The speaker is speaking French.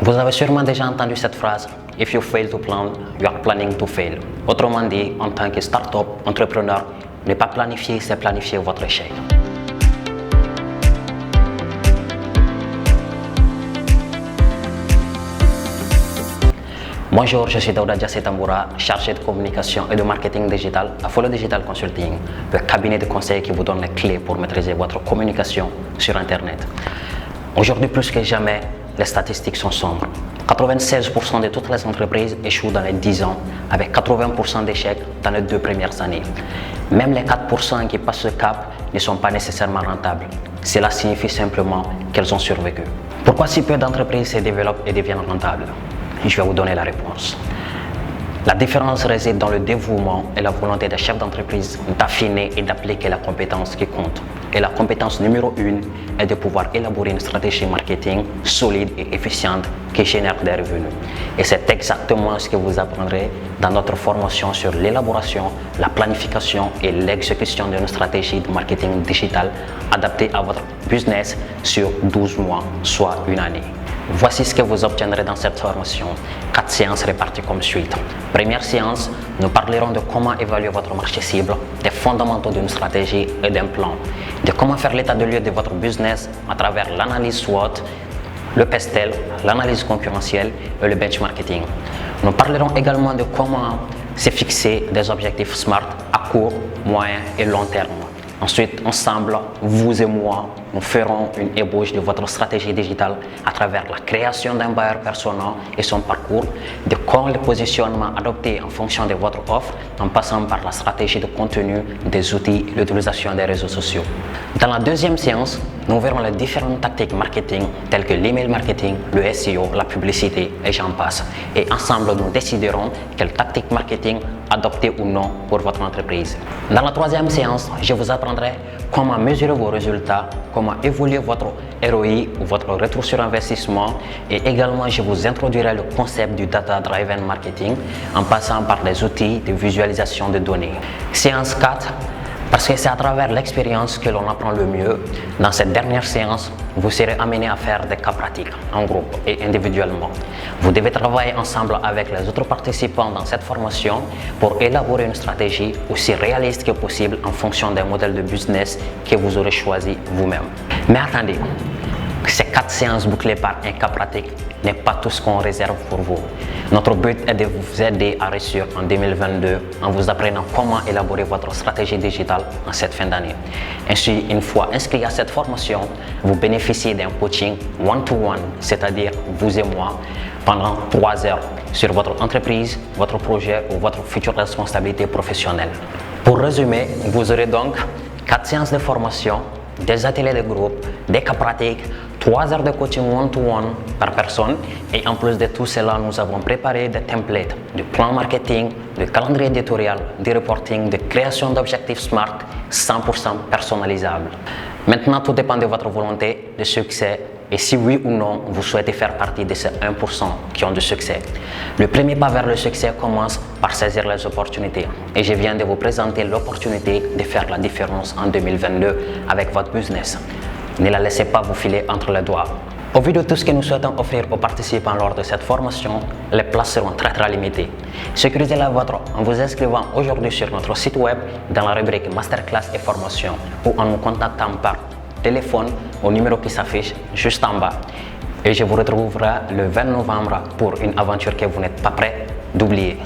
Vous avez sûrement déjà entendu cette phrase « If you fail to plan, you are planning to fail ». Autrement dit, en tant que start-up entrepreneur, ne pas planifier, c'est planifier votre échec. Bonjour, je suis Daouda Diassé Tamboura, chargé de communication et de marketing digital à Follow Digital Consulting, le cabinet de conseil qui vous donne les clés pour maîtriser votre communication sur Internet. Aujourd'hui, plus que jamais, les statistiques sont sombres. 96% de toutes les entreprises échouent dans les 10 ans, avec 80% d'échecs dans les 2 premières années. Même les 4% qui passent ce cap ne sont pas nécessairement rentables. Cela signifie simplement qu'elles ont survécu. Pourquoi si peu d'entreprises se développent et deviennent rentables? Je vais vous donner la réponse. La différence réside dans le dévouement et la volonté des chefs d'entreprise d'affiner et d'appliquer la compétence qui compte. Et la compétence numéro 1 est de pouvoir élaborer une stratégie marketing solide et efficiente qui génère des revenus. Et c'est exactement ce que vous apprendrez dans notre formation sur l'élaboration, la planification et l'exécution d'une stratégie de marketing digital adaptée à votre business sur 12 mois, soit une année. Voici ce que vous obtiendrez dans cette formation. 4 séances réparties comme suite. Première séance, nous parlerons de comment évaluer votre marché cible, des fondamentaux d'une stratégie et d'un plan, de comment faire l'état de lieu de votre business à travers l'analyse SWOT, le PESTEL, l'analyse concurrentielle et le benchmarking. Nous parlerons également de comment se fixer des objectifs SMART à court, moyen et long terme. Ensuite, ensemble, vous et moi, nous ferons une ébauche de votre stratégie digitale à travers la création d'un buyer persona et son parcours, de quand le positionnement adopté en fonction de votre offre, en passant par la stratégie de contenu, des outils et l'utilisation des réseaux sociaux. Dans la deuxième séance, nous verrons les différentes tactiques marketing telles que l'email marketing, le SEO, la publicité et j'en passe. Et ensemble, nous déciderons quelle tactique marketing adopter ou non pour votre entreprise. Dans la troisième séance, je vous apprendrai comment mesurer vos résultats, comment évoluer votre ROI ou votre retour sur investissement et également je vous introduirai le concept du Data Driven Marketing en passant par les outils de visualisation de données. Séance 4. Parce que c'est à travers l'expérience que l'on apprend le mieux. Dans cette dernière séance, vous serez amené à faire des cas pratiques en groupe et individuellement. Vous devez travailler ensemble avec les autres participants dans cette formation pour élaborer une stratégie aussi réaliste que possible en fonction des modèles de business que vous aurez choisi vous-même. Mais attendez, ces 4 séances bouclées par un cas pratique n'est pas tout ce qu'on réserve pour vous. Notre but est de vous aider à réussir en 2022 en vous apprenant comment élaborer votre stratégie digitale en cette fin d'année. Ainsi, une fois inscrit à cette formation, vous bénéficiez d'un coaching one-to-one, c'est-à-dire vous et moi, pendant 3 heures sur votre entreprise, votre projet ou votre future responsabilité professionnelle. Pour résumer, vous aurez donc 4 séances de formation, des ateliers de groupe, des cas pratiques, 3 heures de coaching one-to-one par personne et en plus de tout cela, nous avons préparé des templates de plan marketing, de calendrier éditorial, de reporting, de création d'objectifs SMART 100% personnalisables. Maintenant, tout dépend de votre volonté de succès et si oui ou non vous souhaitez faire partie de ces 1% qui ont du succès. Le premier pas vers le succès commence par saisir les opportunités et je viens de vous présenter l'opportunité de faire la différence en 2022 avec votre business. Ne la laissez pas vous filer entre les doigts. Au vu de tout ce que nous souhaitons offrir aux participants lors de cette formation, les places seront très limitées. Sécurisez la vôtre en vous inscrivant aujourd'hui sur notre site web dans la rubrique Masterclass et formation ou en nous contactant par téléphone au numéro qui s'affiche juste en bas. Et je vous retrouverai le 20 novembre pour une aventure que vous n'êtes pas prêt d'oublier.